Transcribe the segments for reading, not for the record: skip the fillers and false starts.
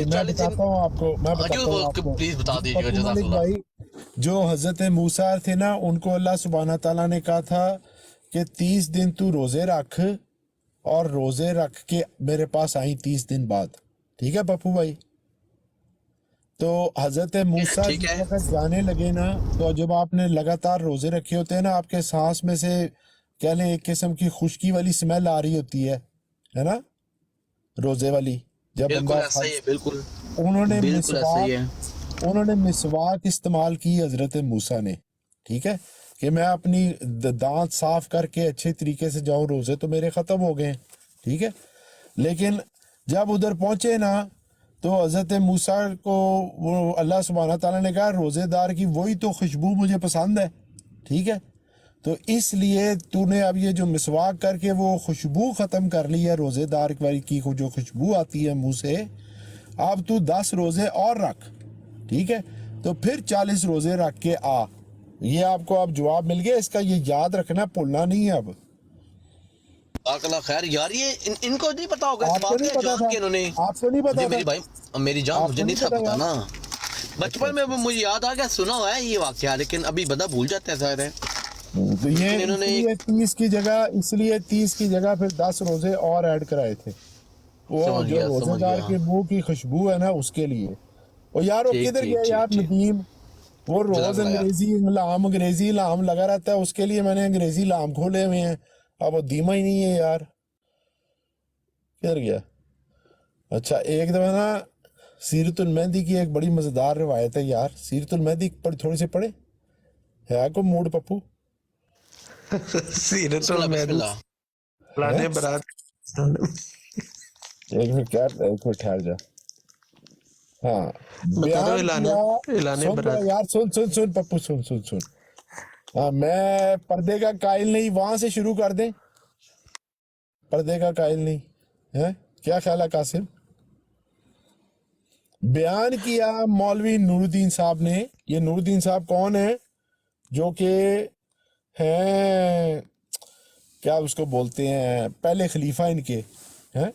میں بتاتا ہوں آپ کو پلیز بتا دیجیے گا، پپو جزاک ملک اللہ۔ بھائی، جو حضرت موسیٰ تھے نا، ان کو اللہ سبحانہ تعالیٰ نے کہا تھا کہ 30 دن تو روزے رکھ، اور روزے رکھ کے میرے پاس آئیں 30 دن بعد، ٹھیک ہے پپو بھائی؟ تو حضرت موسیٰ ٹھیک جس ہے، وقت جانے لگے نا، تو جب آپ نے لگاتار روزے رکھے ہوتے ہیں نا، آپ کے سانس میں سے کہہ لیں ایک قسم کی خشکی والی سمیل آ رہی ہوتی ہے نا، روزے والی، جب بالکل بندہ ایسا ہی ہے، بالکل بالکل ایسا ہی ہے۔ انہوں نے مسواک استعمال کی حضرت موسیٰ نے، ٹھیک ہے، کہ میں اپنی دانت صاف کر کے اچھے طریقے سے جاؤں، روزے تو میرے ختم ہو گئے ہیں، ٹھیک ہے۔ لیکن جب ادھر پہنچے نا، تو حضرت موسیٰ کو وہ اللہ سبحانہ تعالیٰ نے کہا روزے دار کی وہی تو خوشبو مجھے پسند ہے، ٹھیک ہے، تو اس لیے تو نے اب یہ جو مسواک کر کے وہ خوشبو ختم کر لی ہے، روزے دار کی جو خوشبو آتی ہے منہ سے، اب تو 10 روزے اور رکھ، ٹھیک ہے، تو پھر 40 روزے رکھ کے آ۔ یہ آپ کو اب جواب مل گیا اس کا، یہ یاد رکھنا، بھولنا نہیں ہے اب۔ جزاک اللہ خیر یار، یہ ان کو نہیں پتا ہوگا اس آپ کو بات نہیں کا، پتا جان تھا، کے انہوں نے آپ کو نہیں مجھے، پتا تھا، میری بھائی میری جان، آپ مجھے کو نہیں نہیں تھا پتا پتا یار؟ نا، اچھا بچپن میں اچھا، مجھے یاد آ گیا، سنا ہوا ہے یہ واقعہ، لیکن ابھی بندہ بھول جاتا ہے ظاہر ہے، تو یہ لیکن انہوں اس نے لیے 30 کی جگہ پھر 10 روزے اور ایڈ کرائے تھے، وہ جو روزے سمجھ دار گیا، کے منہ کی خوشبو ہے نا، اس کے لیے۔ اور یار وہ ٹھیک کدھر ٹھیک گیا ٹھیک یار ٹھیک، ندیم؟ وہ جزاک روز اللہ یار۔ انگریزی لام لگا رہتا ہے، اس کے لیے میں نے انگریزی لام کھولے ہوئے ہیں، اب وہ دیما ہی نہیں ہے یار، کدھر گیا؟ اچھا ایک دفعہ نا سیرت المہدی کی ایک بڑی مزیدار روایت ہے یار، سیرت المہدی پر تھوڑی سی پڑھے، ہے کو موڈ پپو؟ سیرت بسم اللہ بسم المہدی اللہ۔ ہے لانے برات ایک منٹ ٹھہر جا، ہاں، بتا رہا بیان کیا، ہوں اعلان سن برات۔ یار، سن پپو، سن، ہاں، میں پردے کا قائل نہیں، وہاں سے شروع کر دیں، پردے کا قائل نہیں ہے، کیا خیال ہے قاسم؟ بیان کیا مولوی نور الدین صاحب نے، یہ نور الدین صاحب کون ہیں؟ جو کہ ہیں، کیا اس کو بولتے ہیں، پہلے خلیفہ ان کے ہیں۔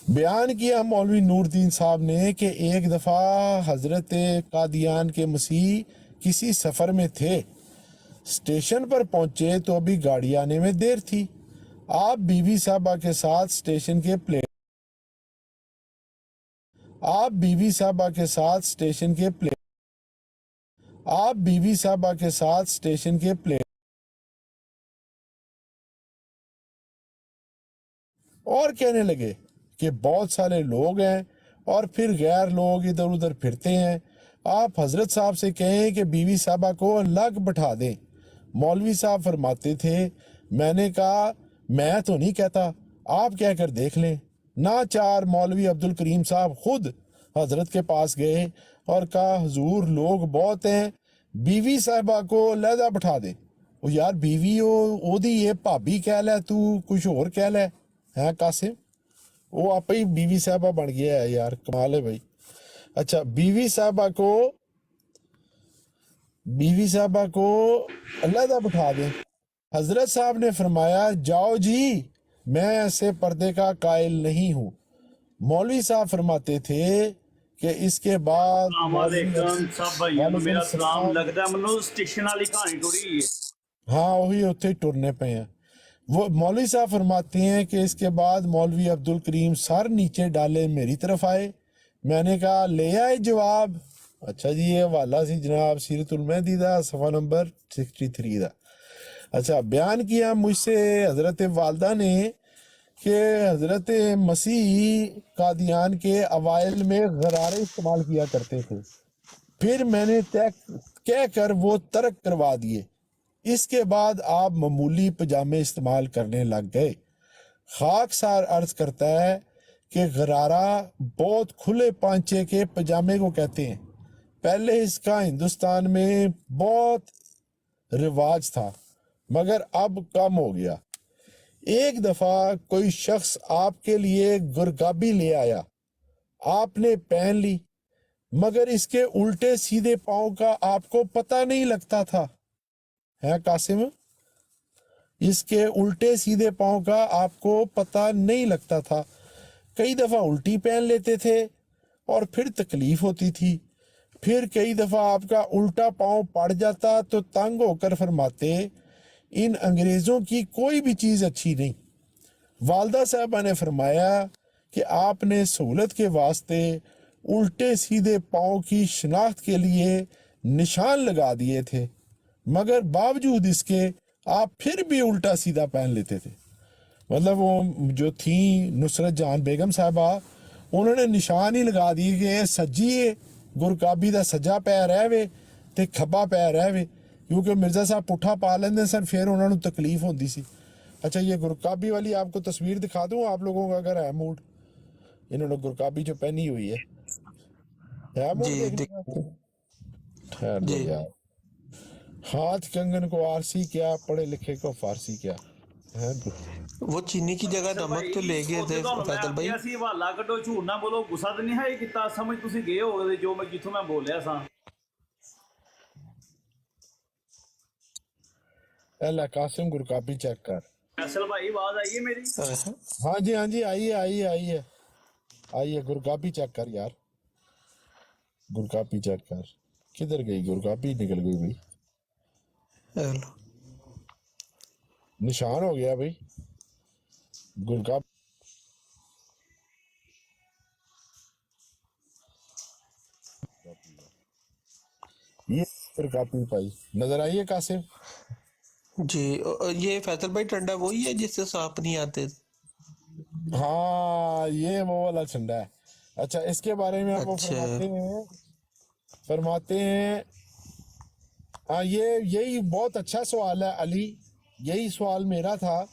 بیان کیا مولوی نور الدین صاحب نے کہ ایک دفعہ حضرت قادیان کے مسیح کسی سفر میں تھے، اسٹیشن پر پہنچے تو ابھی گاڑی آنے میں دیر تھی، آپ بیوی صاحبہ کے ساتھ اسٹیشن کے پلیٹ آپ بیوی صاحبہ کے ساتھ اسٹیشن کے پلیٹ اور کہنے لگے کہ بہت سارے لوگ ہیں اور پھر غیر لوگ ادھر ادھر پھرتے ہیں، آپ حضرت صاحب سے کہیں کہ بیوی صاحبہ کو الگ بٹھا دیں۔ مولوی صاحب فرماتے تھے، میں نے کہا میں تو نہیں کہتا، آپ کہہ کر دیکھ لیں۔ ناچار مولوی عبد الکریم صاحب خود حضرت کے پاس گئے اور کہا حضور لوگ بہت ہیں، بیوی صاحبہ کو علیحدہ بٹھا دیں۔ وہ یار بیوی او دی یہ بھابی کہہ لے، تو کچھ اور کہہ لے، ہے قاسم؟ وہ آپ ہی بیوی صاحبہ بن گیا ہے یار، کمال ہے بھائی۔ اچھا بیوی صاحبہ کو علیحدہ بٹھا دیں۔ حضرت صاحب نے فرمایا جاؤ جی، میں ایسے پردے کا قائل نہیں ہوں۔ مولوی صاحب فرماتے تھے کہ اس کے بعد السلام علیکم سب بھائیوں نو وعلیکم میرا سلام، السلام، لگتا ہے منو سٹیشن والی کہانی ٹوری ہے۔ ہاں وہی اتنے ٹرنے پہ ہیں۔ وہ مولوی صاحب فرماتے ہیں کہ اس کے بعد مولوی عبد الکریم سر نیچے ڈالے میری طرف آئے، میں نے کہا لے آئے جواب؟ اچھا جی یہ حوالہ سی جناب سیرت المہدی دا، صفحہ نمبر 63 دا۔ اچھا بیان کیا مجھ سے حضرت والدہ نے کہ حضرت مسیح قادیان کے اوائل میں غرارے استعمال کیا کرتے تھے، پھر میں نے کہہ کر وہ ترک کروا دیے، اس کے بعد آپ معمولی پجامے استعمال کرنے لگ گئے۔ خاکسار عرض کرتا ہے کہ غرارہ بہت کھلے پانچے کے پجامے کو کہتے ہیں، پہلے اس کا ہندوستان میں بہت رواج تھا مگر اب کم ہو گیا۔ ایک دفعہ کوئی شخص آپ کے لیے گرگابی لے آیا، آپ نے پہن لی مگر اس کے الٹے سیدھے پاؤں کا آپ کو پتہ نہیں لگتا تھا، ہے قاسم؟ اس کے الٹے سیدھے پاؤں کا آپ کو پتہ نہیں لگتا تھا، کئی دفعہ الٹی پہن لیتے تھے اور پھر تکلیف ہوتی تھی. پھر کئی دفعہ آپ کا الٹا پاؤں پڑ جاتا تو تنگ ہو کر فرماتے ان انگریزوں کی کوئی بھی چیز اچھی نہیں. والدہ صاحبہ نے فرمایا کہ آپ نے سہولت کے واسطے الٹے سیدھے پاؤں کی شناخت کے لیے نشان لگا دیے تھے، مگر باوجود اس کے آپ پھر بھی الٹا سیدھا پہن لیتے تھے. مطلب وہ جو تھیں نصرت جہاں بیگم صاحبہ، انہوں نے نشان ہی لگا دی کہ سجیے گرکابی دا سجا پیر ہے وے تے کھبا پیر ہے وے، کیونکہ مرزا صاحب پٹھا پا لیندے سن پھر انہوں نے تکلیف ہوندی سی. اچھا یہ گرکابی والی آپ کو تصویر دکھا دوں آپ لوگوں کا اگر ہے موڈ. انہوں نے گرکابی جو پہنی ہوئی ہے موڈ جی دیکھنے کا؟ خیر دو جی یار. ہاتھ کنگن کو آرسی کیا، پڑھے لکھے کو فارسی کیا ہے. وہ چینی کی جگہ ਅਕਸਰ نمک تو ਭਾਈ لے گئے ਉੱਥੇ تھے ਤੁਹਾਨੂੰ ਮੈਂ فیصل بھائی. ਆਖਿਆ ਸੀ ਹਵਾਲਾ ਕੱਢੋ, ਝੂਠ ਨਾ ਬੋਲੋ, ਗੁੱਸਾ ਤਾਂ ਨਹੀਂ ਹੈ ਕੀਤਾ, ਸਮਝ ਤੁਸੀਂ ਗਏ ਹੋਗੇ ਜੋ ਮੈਂ ਜਿੱਥੋਂ ਮੈਂ ਬੋਲਿਆ ਸਾਂ. اللہ قاسم گرکابی چیک کر. ਫੈਸਲ ਭਾਈ ਆਵਾਜ਼ ਆਈ ہے ਮੇਰੀ؟ ہاں جی آئیے گرکابی چیک کر یار. گرکابی چیک کر. کدھر گئی گرکابی؟ نکل گئی بھائی. ہیلو. نشان ہو گیا بھائی گرکاب. یہ گرکابی پائی نظر آئی ہے قاسم؟ جی یہ فیصل بھائی ٹنڈا وہی ہے جس سے سانپ نہیں آتے؟ ہاں یہ وہ والا ٹھنڈا ہے. اچھا اس کے بارے میں آپ کو اچھا فرماتے ہیں ہاں یہی بہت اچھا سوال ہے علی. یہی سوال میرا تھا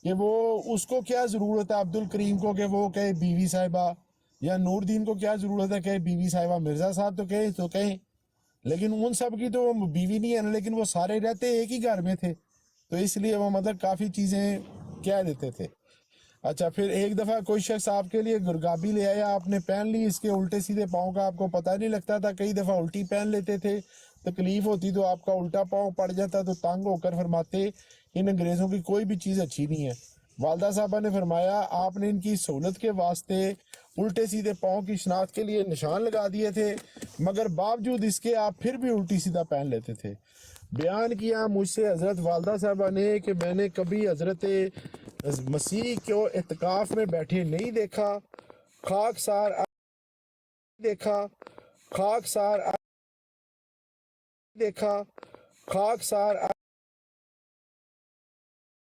کہ وہ اس کو کیا ضرورت ہے عبد الکریم کو کہ وہ کہے بیوی صاحبہ، یا نور دین کو کیا ضرورت ہے کہ بیوی صاحبہ. مرزا صاحب تو کہیں لیکن ان سب کی تو بیوی نہیں ہے نا، لیکن وہ سارے رہتے ایک ہی گھر میں تھے تو اس لیے وہ مطلب کافی چیزیں کہہ دیتے تھے. اچھا پھر ایک دفعہ کوئی شخص آپ کے لیے گرگابی لے آیا، آپ نے پہن لی، اس کے الٹے سیدھے پاؤں کا آپ کو پتہ نہیں لگتا تھا. کئی دفعہ الٹی پہن لیتے تھے، تکلیف ہوتی تو آپ کا الٹا پاؤں پڑ جاتا تو تنگ ہو کر فرماتے ان انگریزوں کی کوئی بھی چیز اچھی نہیں ہے. والدہ صاحبہ نے فرمایا آپ نے ان کی سہولت کے واسطے الٹے سیدھے پاؤں کی شناخت کے لیے نشان لگا دیے تھے، مگر باوجود اس کے آپ پھر بھی الٹی سیدھا پہن لیتے تھے. بیان کیا مجھ سے حضرت والدہ صاحبہ نے کہ میں نے کبھی حضرت مسیح کو اعتکاف میں بیٹھے نہیں دیکھا. خاکسار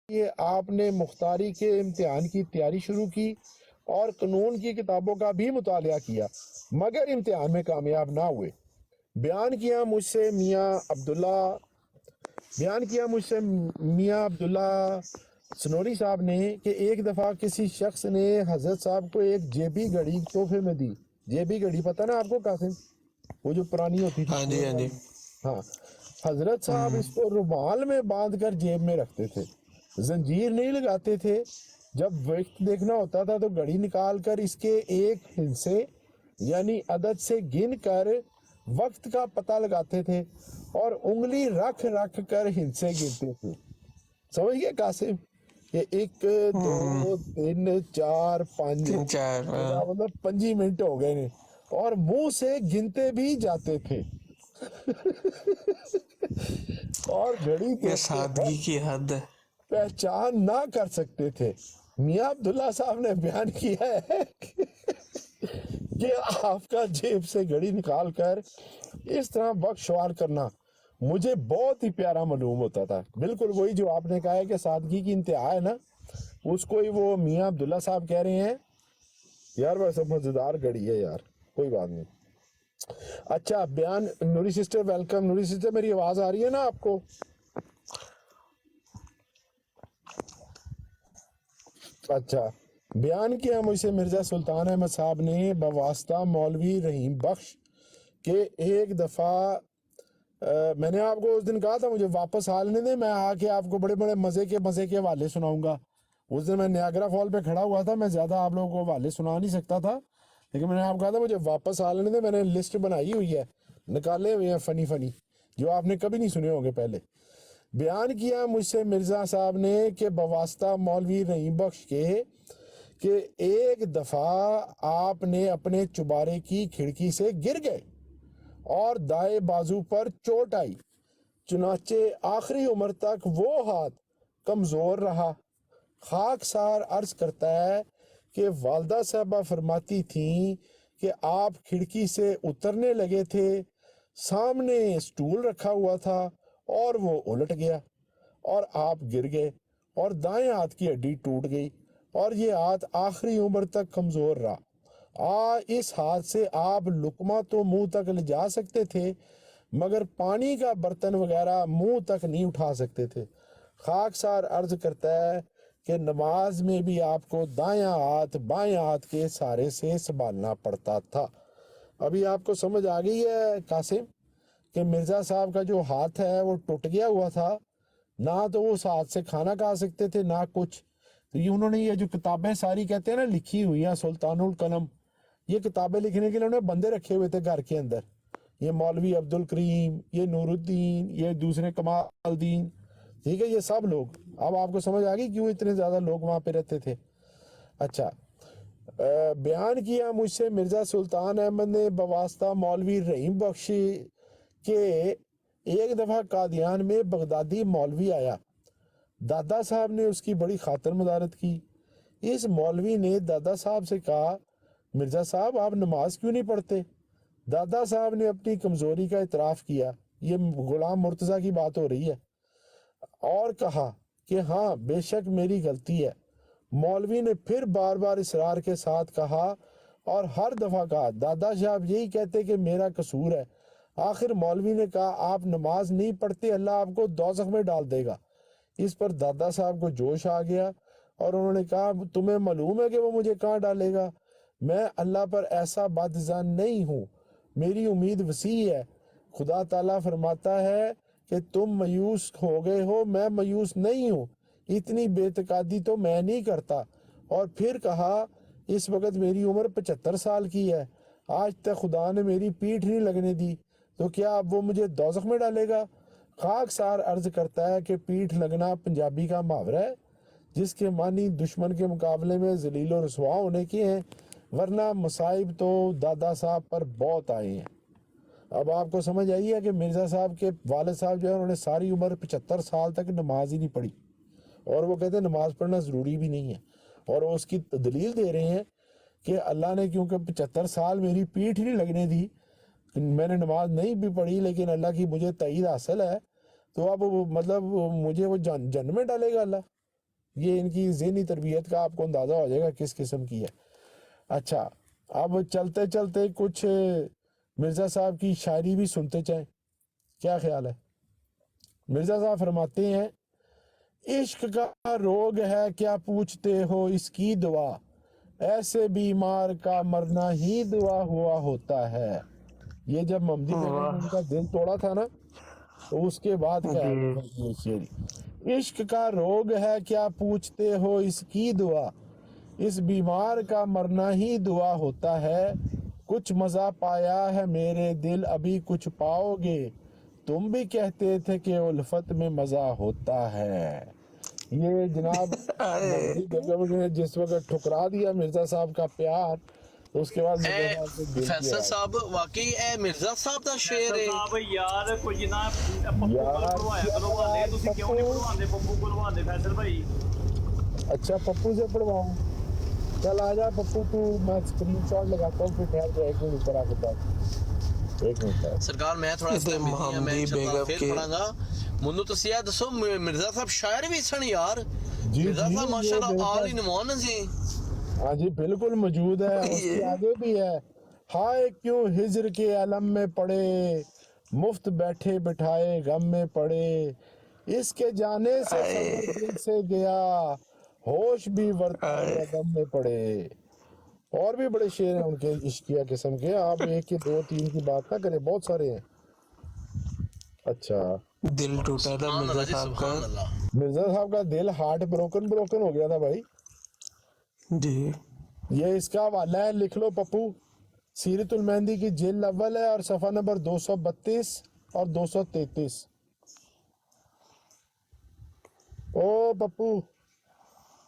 یہ آپ نے مختاری کے امتحان کی تیاری شروع کی اور قانون کی کتابوں کا بھی مطالعہ کیا، مگر امتحان میں کامیاب نہ ہوئے. بیان کیا مجھ سے میاں عبداللہ سنوری صاحب نے کہ ایک دفعہ کسی شخص نے حضرت صاحب کو ایک جیبی گھڑی تحفے میں دی. جیبی گھڑی پتہ نا آپ کو قاسم، وہ جو پرانی ہوتی تھی. ہاں جی ہاں جی. ہاں حضرت صاحب اس کو رومال میں باندھ کر جیب میں رکھتے تھے، زنجیر نہیں لگاتے تھے. جب وقت دیکھنا ہوتا تھا تو گھڑی نکال کر اس کے ایک ہندسے یعنی عدد سے گن کر وقت کا پتہ لگاتے تھے اور انگلی رکھ کر ہندسے گنتے تھے. سمجھ گئے قاسم؟ کہ 1 2 3 4 5 3 4 مطلب 5 منٹ ہو گئے نے اور منہ سے گنتے بھی جاتے تھے اور گھڑی یہ دیکھتے سادگی وقت کی حد ہے. پہچان نہ کر سکتے تھے. میاں عبداللہ صاحب نے بیان کیا ہے کہ آپ کا جیب سے گھڑی نکال کر اس طرح وقت شمار کرنا مجھے بہت ہی پیارا معلوم ہوتا تھا. بالکل وہی جو آپ نے کہا ہے کہ سادگی کی انتہا ہے نا، اس کو ہی وہ میاں عبداللہ صاحب کہہ رہے ہیں. یار ویسے مزیدار گھڑی ہے یار، کوئی بات نہیں. اچھا بیان نوری سسٹر ویلکم. نوری سسٹر میری آواز آ رہی ہے نا آپ کو؟ اچھا بیان کیا مجھ سے مرزا سلطان احمد صاحب نے بواسطہ مولوی رحیم بخش کہ ایک دفعہ میں نے آپ کو اس دن کہا تھا مجھے واپس آنے دیں، میں آ کے آپ کو بڑے بڑے مزے کے حوالے سناؤں گا. اس دن میں نیاگرا فال پہ کھڑا ہوا تھا، میں زیادہ آپ لوگوں کو حوالے سنا نہیں سکتا تھا، لیکن میں نے آپ کو کہا تھا مجھے واپس آنے دیں. میں نے لسٹ بنائی ہوئی ہے، نکالے ہوئے ہیں فنی جو آپ نے کبھی نہیں سنے ہوں گے پہلے. بیان کیا مجھ سے مرزا صاحب نے کہ بواسطہ مولوی رحیم بخش کے کہ ایک دفعہ آپ نے اپنے چبارے کی کھڑکی سے گر گئے اور دائیں بازو پر چوٹ آئی، چنانچہ آخری عمر تک وہ ہاتھ کمزور رہا۔ خاکسار عرض کرتا ہے کہ والدہ صاحبہ فرماتی تھیں کہ آپ کھڑکی سے اترنے لگے تھے، سامنے سٹول رکھا ہوا تھا اور وہ الٹ گیا اور آپ گر گئے اور دائیں ہاتھ کی ہڈی ٹوٹ گئی اور یہ ہاتھ آخری عمر تک کمزور رہا۔ اس ہاتھ سے آپ لقمہ تو منہ تک لے جا سکتے تھے مگر پانی کا برتن وغیرہ منہ تک نہیں اٹھا سکتے تھے۔ خاکسار عرض کرتا ہے کہ نماز میں بھی آپ کو دایاں ہاتھ بائیں ہاتھ کے سہارے سے سنبھالنا پڑتا تھا۔ ابھی آپ کو سمجھ آ گئی ہے قاسم کہ مرزا صاحب کا جو ہاتھ ہے وہ ٹوٹ گیا ہوا تھا، نہ تو وہ اس ہاتھ سے کھانا کھا سکتے تھے نہ کچھ۔ تو یہ انہوں نے یہ جو کتابیں ساری کہتے ہیں نا لکھی ہوئی ہیں، سلطان القلم، یہ کتابیں لکھنے کے لیے انہوں نے بندے رکھے ہوئے تھے گھر کے اندر، یہ مولوی عبد الکریم، یہ نور الدین، یہ دوسرے کمال الدین، ٹھیک ہے، یہ سب لوگ۔ اب آپ کو سمجھ آ گئی کیوں اتنے زیادہ لوگ وہاں پہ رہتے تھے۔ اچھا، بیان کیا مجھ سے مرزا سلطان احمد نے بواسطہ مولوی رحیم بخش کہ ایک دفعہ قادیان میں بغدادی مولوی آیا، دادا صاحب نے اس کی بڑی خاطر مدارت کی۔ اس مولوی نے دادا صاحب سے کہا، مرزا صاحب آپ نماز کیوں نہیں پڑھتے؟ دادا صاحب نے اپنی کمزوری کا اعتراف کیا، یہ غلام مرتضیٰ کی بات ہو رہی ہے، اور کہا کہ ہاں بے شک میری غلطی ہے۔ مولوی نے پھر بار بار اصرار کے ساتھ کہا اور ہر دفعہ کہا، دادا صاحب یہی کہتے کہ میرا قصور ہے۔ آخر مولوی نے کہا، آپ نماز نہیں پڑھتے، اللہ آپ کو دوزخ میں ڈال دے گا۔ اس پر دادا صاحب کو جوش آ گیا اور انہوں نے کہا، تمہیں معلوم ہے کہ وہ مجھے کہاں ڈالے گا؟ میں اللہ پر ایسا بدظن نہیں ہوں، میری امید وسیع ہے۔ خدا تعالیٰ فرماتا ہے کہ تم مایوس ہو گئے ہو، میں مایوس نہیں ہوں، اتنی بے اعتقادی تو میں نہیں کرتا۔ اور پھر کہا، اس وقت میری عمر 75 سال کی ہے، آج تک خدا نے میری پیٹھ نہیں لگنے دی، تو کیا اب وہ مجھے دوزخ میں ڈالے گا؟ خاکسار عرض کرتا ہے کہ پیٹھ لگنا پنجابی کا محاورہ ہے جس کے معنی دشمن کے مقابلے میں ذلیل و رسوا ہونے کے ہیں، ورنہ مصائب تو دادا صاحب پر بہت آئے ہیں۔ اب آپ کو سمجھ آئی ہے کہ مرزا صاحب کے والد صاحب جو ہے انہوں نے ساری عمر 75 سال تک نماز ہی نہیں پڑھی، اور وہ کہتے ہیں نماز پڑھنا ضروری بھی نہیں ہے، اور وہ اس کی دلیل دے رہے ہیں کہ اللہ نے کیونکہ 75 سال میری پیٹھ نہیں لگنے دی، میں نے نماز نہیں بھی پڑھی، لیکن اللہ کی مجھے تائید حاصل ہے، تو اب مطلب مجھے وہ جنت میں ڈالے گا اللہ۔ یہ ان کی ذہنی تربیت کا آپ کو اندازہ ہو جائے گا کس قسم کی ہے۔ اچھا، اب چلتے چلتے کچھ مرزا صاحب کی شاعری بھی سنتے چاہیں، کیا خیال ہے؟ مرزا صاحب فرماتے ہیں، عشق کا روگ ہے کیا پوچھتے ہو اس کی دعا، ایسے بیمار کا مرنا ہی دعا ہوا ہوتا ہے۔ یہ جب ممدی بیگم نے ان کا دل توڑا تھا نا، تو اس کے بعد کیا ہے؟ عشق کا روگ ہے کیا پوچھتے ہو اس کی دعا، اس بیمار کا مرنا ہی دعا ہوتا ہے۔ کچھ مزہ پایا ہے میرے دل ابھی کچھ پاؤ گے، تم بھی کہتے تھے کہ الفت میں مزہ ہوتا ہے۔ یہ جناب ممدی بیگم نے جس وقت ٹھکرا دیا مرزا صاحب کا پیار، تو اس کے بعد مرزا صاحب سے دل فیصل کیا صاحب واقعی مرزا صاحب دا شعر ہے؟ صاحب یار کوئی نہ پپو کو پڑھوایا کرو والے، ਤੁਸੀਂ ਕਿਉਂ ਨਹੀਂ ਪੜਵਾਉਂਦੇ ਪੱਪੂ ਕੋਲ ਪੜਵਾਉਂਦੇ فیصل بھائی؟ اچھا پپو سے پڑھواؤں؟ چل آ جا پپو، تو میں اسکرین شاٹ لگاتا ہوں، پھر ٹھہر جائے ایک منٹ اوپر آ کے بات، ایک منٹ۔ سرکار میں تھوڑا اس ٹائم بزی ہوں، میں انشاءاللہ پھر پڑھاں گا۔ منو تسی یہ دسو مرزا صاحب شاعر بھی سن یار؟ مرزا صاحب ماشاءاللہ آل ان ون ہیں۔ ہاں جی بالکل موجود ہے، اس کے آگے بھی ہے، ہائے کیوں ہجر کے علم میں پڑے، مفت بیٹھے بٹھائے غم میں پڑے، اس کے جانے سے خبر دل سے گیا، ہوش بھی ورطہ غم میں پڑے۔ اور بھی بڑے شعر ہیں ان کے عشقیہ قسم کے، آپ ایک کے دو تین کی بات نہ کریں، بہت سارے ہیں۔ اچھا، دل ٹوٹا تھا مرزا صاحب کا، مرزا صاحب کا دل ہارٹ بروکن ہو گیا تھا بھائی جی۔ یہ اس کا حوالہ ہے، لکھ لو پپو، سیرت المہندی کی جلد اول ہے اور صفحہ نمبر 232 اور 233۔ او پپو،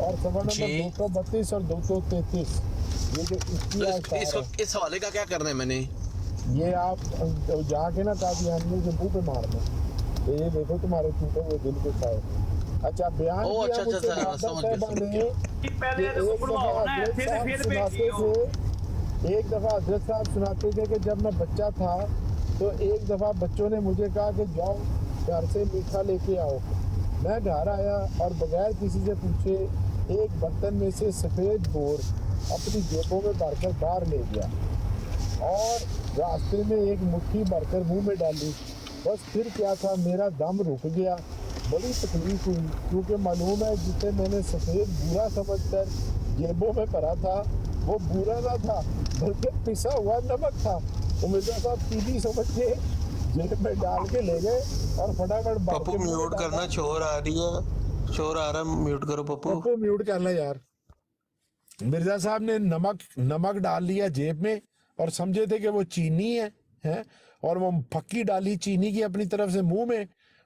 اور صفحہ جی نمبر 232 اور 233. یہ جو اس کی آثار ہے اس حوالے کا کیا کرنا ہے میں نے؟ یہ آپ جا کے نا قادیانیوں کے منہ پہ مارنا کہ یہ دیکھو تمہارے ٹوٹے ہوئے دل کے سائے. اچھا بیان او کیا اچھا مجھ سے اچھا والدہ سمجھ گیا صاحبہ سمجھ نے گیا. کہ پہلے ایک تو دفعہ بڑھواؤ نا حضرت ایسے صاحب پھر سناتے بھیجی ہو. تھے ایک دفعہ حضرت صاحب سناتے تھے کہ جب میں بچہ تھا تو ایک دفعہ بچوں نے مجھے کہا کہ جاؤ گھر سے میٹھا لے کے آؤ. میں گھر آیا اور بغیر کسی سے پوچھے ایک برتن میں سے سفید بور اپنی جیبوں میں بھر کر باہر لے گیا اور راستے میں ایک مٹھی بھر کر منہ میں ڈالی. بس پھر کیا تھا میرا دم رک گیا. بڑی تکلیف ہوئی کیونکہ معلوم ہے جسے میں نے سفید بورا سمجھ کر جیبوں میں بھرا تھا وہ بورا نہ تھا بلکہ پسا ہوا نمک تھا. تو مرزا صاحب چینی سمجھ کے جیب میں ڈال کے لے گئے اور فٹافٹ بھر پپو کے منہ میں میوٹ ڈالا. کرنا، شور آ رہی ہے، شور آ رہا ہے، میوٹ کرو پپو. پپو میوٹ کر لیں یار. مرزا صاحب نے نمک ڈال لیا جیب میں اور سمجھے تھے کہ وہ چینی ہے اور وہ پھکی ڈالی چینی کی اپنی طرف سے منہ میں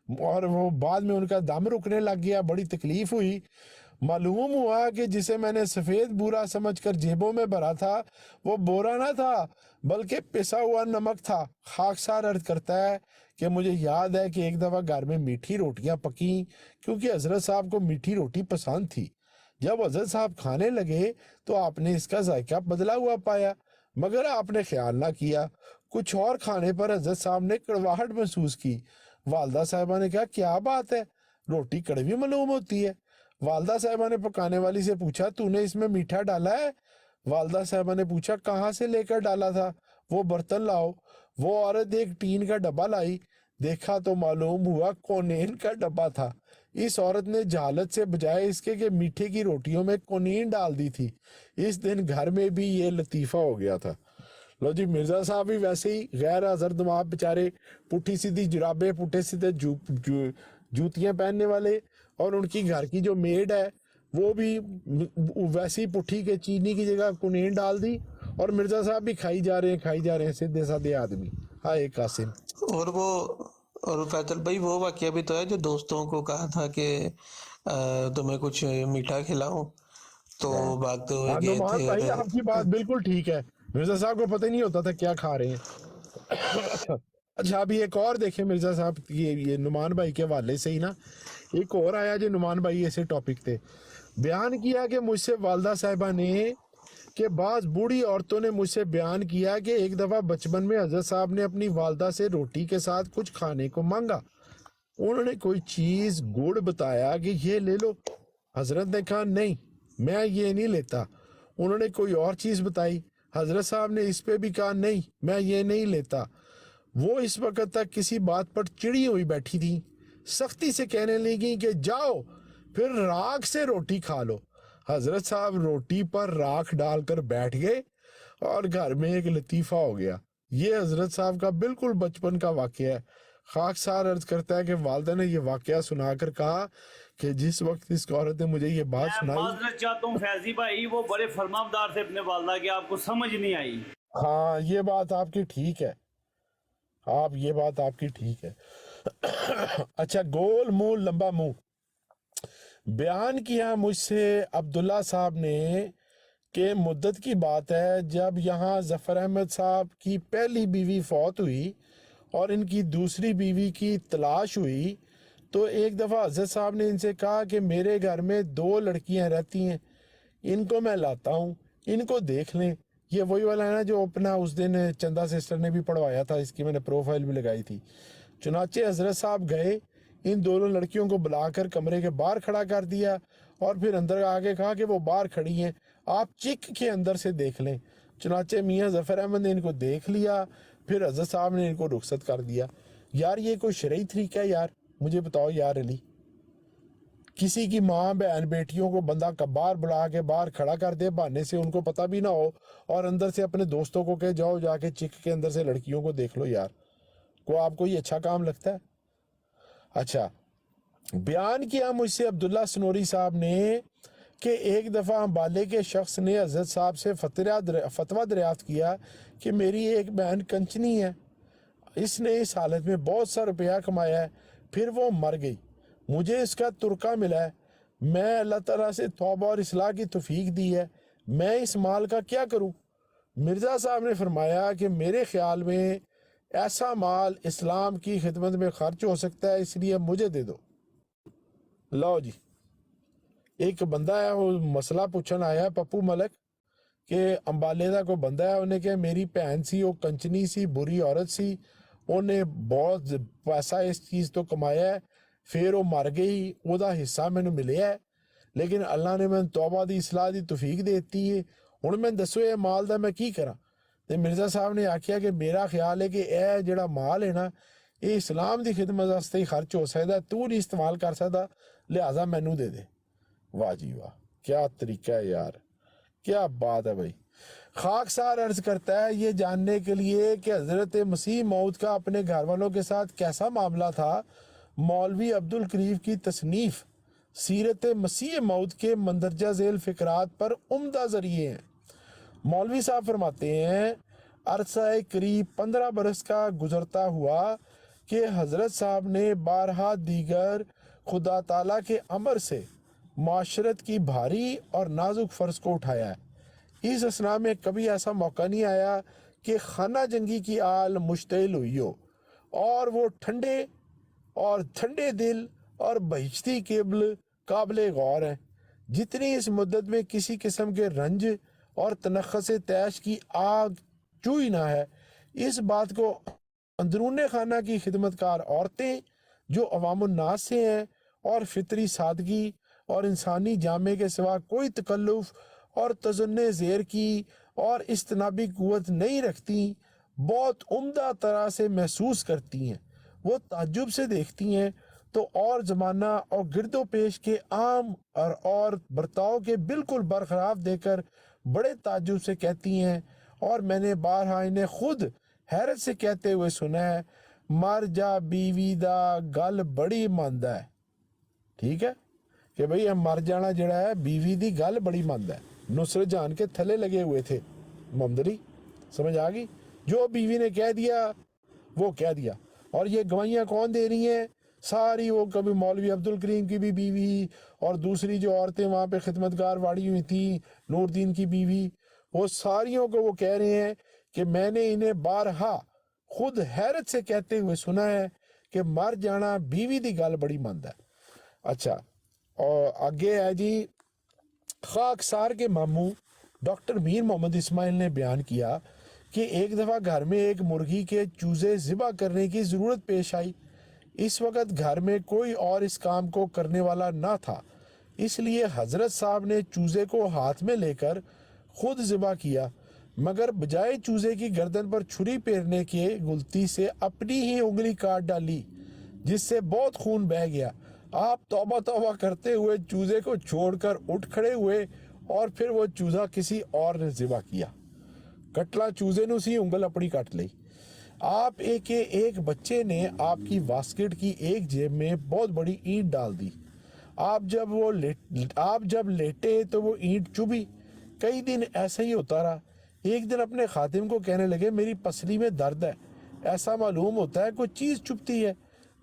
اور وہ بعد میں ان کا دم رکنے لگ گیا. بڑی تکلیف ہوئی. معلوم ہوا کہ جسے میں نے سفید بورا سمجھ کر جیبوں میں بھرا تھا وہ بورا نہ تھا بلکہ پسا ہوا نمک تھا. خاکسار عرض کرتا ہے کہ مجھے یاد ہے کہ ایک دفعہ گھر میں میٹھی روٹیاں پکیں کیونکہ حضرت صاحب کو میٹھی روٹی پسند تھی. جب حضرت صاحب کھانے لگے تو آپ نے اس کا ذائقہ بدلا ہوا پایا مگر آپ نے خیال نہ کیا. کچھ اور کھانے پر حضرت صاحب نے کڑواہٹ محسوس کی. والدہ صاحبہ نے کہا کیا بات ہے، روٹی کڑوی معلوم ہوتی ہے. والدہ صاحبہ نے پکانے والی سے پوچھا تو نے اس میں میٹھا ڈالا ہے؟ والدہ صاحبہ نے پوچھا کہاں سے لے کر ڈالا تھا؟ وہ برتن لاؤ. وہ عورت ایک ٹین کا ڈبہ لائی. دیکھا تو معلوم ہوا کونین کا ڈبہ تھا. اس عورت نے جہالت سے بجائے اس کے کہ میٹھے کی روٹیوں میں کونین ڈال دی تھی. اس دن گھر میں بھی یہ لطیفہ ہو گیا تھا. لو جی مرزا صاحب بھی ویسے ہی غیر حاضر دماغ بیچارے، پٹھی سیدھی جرابیں، پٹھے سیدھے جوتیاں پہننے والے، اور ان کی گھر کی جو میڈ ہے وہ بھی ویسی پٹھی کے چینی کی جگہ کونین ڈال دی اور مرزا صاحب بھی کھائی جا رہے ہیں سیدھے سادھے آدمی. ہائے قاسم. اور فیصل بھائی وہ واقعہ بھی تو ہے جو دوستوں کو کہا تھا کہ تمہیں کچھ میٹھا کھلاؤں تو بھاگتے ہوئے ہاں گئے نعمان تھے بھائی اور آپ کی بات بالکل ٹھیک ہے. مرزا صاحب کو پتہ نہیں ہوتا تھا کیا کھا رہے ہیں. اچھا ابھی ایک اور دیکھیں مرزا صاحب یہ نعمان بھائی کے حوالے سے ہی نا ایک اور آیا جو نعمان بھائی ایسے ٹاپک تھے. بیان کیا کہ مجھ سے والدہ صاحبہ نے کہ بعض بوڑھی عورتوں نے مجھ سے بیان کیا کہ ایک دفعہ بچپن میں حضرت صاحب نے اپنی والدہ سے روٹی کے ساتھ کچھ کھانے کو مانگا. انہوں نے کوئی چیز گڑ بتایا کہ یہ لے لو. حضرت نے کہا نہیں میں یہ نہیں لیتا. انہوں نے کوئی اور چیز بتائی. حضرت صاحب نے اس پہ بھی کہا نہیں میں یہ نہیں لیتا. وہ اس وقت تک کسی بات پر چڑی ہوئی بیٹھی تھی. سختی سے کہنے لگی کہ جاؤ پھر راکھ سے روٹی کھا لو. حضرت صاحب روٹی پر راکھ ڈال کر بیٹھ گئے اور گھر میں ایک لطیفہ ہو گیا. یہ حضرت صاحب کا بالکل بچپن کا واقعہ ہے. خاکسار عرض کرتا ہے کہ والدہ نے یہ واقعہ سنا کر کہا کہ جس وقت اس عورت نے مجھے یہ بات میں سنائی. معذرت چاہتا ہوں فیضی بھائی، وہ بڑے فرمانبردار تھے اپنے والدہ کے، آپ کو سمجھ نہیں آئی. ہاں یہ بات آپ کی ٹھیک ہے، یہ بات آپ کی ٹھیک ہے. اچھا گول منہ لمبا منہ. بیان کیا مجھ سے عبداللہ صاحب نے کہ مدت کی بات ہے جب یہاں ظفر احمد صاحب کی پہلی بیوی فوت ہوئی اور ان کی دوسری بیوی کی تلاش ہوئی تو ایک دفعہ حضرت صاحب نے ان سے کہا کہ میرے گھر میں 2 لڑکیاں رہتی ہیں، ان کو میں لاتا ہوں، ان کو دیکھ لیں. یہ وہی والا ہے نا جو اپنا اس دن چندہ سسٹر نے بھی پڑھوایا تھا، اس کی میں نے پروفائل بھی لگائی تھی. چنانچہ حضرت صاحب گئے، ان دونوں لڑکیوں کو بلا کر کمرے کے باہر کھڑا کر دیا اور پھر اندر آگے کہا کہ وہ باہر کھڑی ہیں، آپ چک کے اندر سے دیکھ لیں. چنانچہ میاں ظفر احمد نے ان کو دیکھ لیا، پھر حضرت صاحب نے ان کو رخصت کر دیا. یار یہ کوئی شرعی طریقہ ہے یار؟ مجھے بتاؤ یار علی. کسی کی ماں بہن بیٹیوں کو بندہ باہر بلا کے باہر کھڑا کر دے بہانے سے ان کو پتہ بھی نہ ہو اور اندر سے اپنے دوستوں کو کہ جاؤ جا کے چک کے اندر سے لڑکیوں کو دیکھ لو. یار کو آپ کو یہ اچھا کام لگتا ہے؟ اچھا بیان کیا مجھ سے عبداللہ سنوری صاحب نے کہ ایک دفعہ امبالے کے شخص نے حضرت صاحب سے فتویٰ دریافت کیا کہ میری ایک بہن کنچنی ہے، اس نے اس حالت میں بہت سا روپیہ کمایا ہے، پھر وہ مر گئی. مجھے اس کا ترکہ ملا ہے، میں اللہ تعالیٰ سے توبہ اور اصلاح کی توفیق دی ہے، میں اس مال کا کیا کروں؟ مرزا صاحب نے فرمایا کہ میرے خیال میں ایسا مال اسلام کی خدمت میں خرچ ہو سکتا ہے، اس لیے مجھے دے دو۔ لو جی، ایک بندہ ہے وہ مسئلہ پوچھن آیا پپو ملک کہ امبالے دا کوئی بندہ ہے، انہیں کہ میری بہن سی وہ کنچنی سی بری عورت سی، انہیں بہت پیسہ اس چیز تو کمایا ہے، پھر وہ مر گئی، وہ دا حصہ میں نے ملیا ہے، لیکن اللہ نے میں توبہ دی اصلاح دی توفیق دیتی ہے، ہن میں دسو یہ مال دا میں کی کراں؟ تے مرزا صاحب نے آکھیا کہ میرا خیال ہے کہ اے جڑا مال ہے نا یہ اسلام دی خدمت واسطے ہی خرچ ہو سکتا، تو نہیں استعمال کر سکتا، لہٰذا مینوں دے دے۔ واہ جی واہ، کیا طریقہ ہے یار، کیا بات ہے بھائی۔ خاکسار عرض کرتا ہے یہ جاننے کے لیے کہ حضرت مسیح موعود کا اپنے گھر والوں کے ساتھ کیسا معاملہ تھا، مولوی عبدالقریب کی تصنیف سیرت مسیح موعود کے مندرجہ ذیل فقرات پر عمدہ ذریعے ہیں۔ مولوی صاحب فرماتے ہیں عرصہ قریب 15 برس کا گزرتا ہوا کہ حضرت صاحب نے بارہا دیگر خدا تعالیٰ کے امر سے معاشرت کی بھاری اور نازک فرض کو اٹھایا ہے۔ اس اثناء میں کبھی ایسا موقع نہیں آیا کہ خانہ جنگی کی آل مشتعل ہوئی ہو، اور وہ ٹھنڈے دل اور بہشتی قابل غور ہیں، جتنی اس مدت میں کسی قسم کے رنج اور تنخس تیش کی آگ چوئی نہ ہے۔ اس بات کو اندرون خانہ کی خدمتکار عورتیں جو عوام الناس سے ہیں اور فطری سادگی اور انسانی جامے کے سوا کوئی تکلف اور تزنے زیر کی اور اجتنابی قوت نہیں رکھتی، بہت عمدہ طرح سے محسوس کرتی ہیں۔ وہ تعجب سے دیکھتی ہیں تو اور زمانہ اور گرد و پیش کے عام اور برتاؤ کے بالکل برخلاف دے کر بڑے تعجب سے کہتی ہیں، اور میں نے بارہا انہیں خود حیرت سے کہتے ہوئے سنا ہے، مر جا بیوی دا گل بڑی ماندا ہے۔ ٹھیک ہے کہ بھئی ہم مر جانا جڑا ہے بیوی دی گل بڑی ماندا ہے۔ نصرت جہان کے تھلے لگے ہوئے تھے محمد علی، سمجھ آ گئی؟ جو بیوی نے کہہ دیا وہ کہہ دیا۔ اور یہ گواہیاں کون دے رہی ہیں؟ ساری وہ کبھی مولوی عبدالکریم کی بھی بیوی اور دوسری جو عورتیں وہاں پہ خدمتگار واڑی ہوئی تھیں، نور دین کی بیوی، وہ ساریوں کو وہ کہہ رہے ہیں کہ میں نے انہیں بارہا خود حیرت سے کہتے ہوئے سنا ہے کہ مر جانا بیوی دی گل بڑی مند ہے۔ اچھا، اور آگے ہے جی، خاکسار کے ماموں ڈاکٹر میر محمد اسماعیل نے بیان کیا کہ ایک دفعہ گھر میں ایک مرغی کے چوزے ذبح کرنے کی ضرورت پیش آئی۔ اس وقت گھر میں کوئی اور اس کام کو کرنے والا نہ تھا، اس لیے حضرت صاحب نے چوزے کو ہاتھ میں لے کر خود ذبح کیا، مگر بجائے چوزے کی گردن پر چھری پھیرنے کے غلطی سے اپنی ہی انگلی کاٹ ڈالی، جس سے بہت خون بہہ گیا۔ آپ توبہ کرتے ہوئے چوزے کو چھوڑ کر اٹھ کھڑے ہوئے، اور پھر وہ چوزہ کسی اور نے ذبح کیا۔ کٹلا چوزے نے اسی انگل اپنی کٹ لی۔ آپ ایک بچے نے آپ کی واسکٹ کی ایک جیب میں بہت بڑی اینٹ ڈال دی۔ آپ جب لیٹے تو وہ اینٹ چبھی۔ کئی دن ایسا ہی ہوتا رہا۔ ایک دن اپنے خادم کو کہنے لگے میری پسلی میں درد ہے، ایسا معلوم ہوتا ہے کوئی چیز چبھتی ہے۔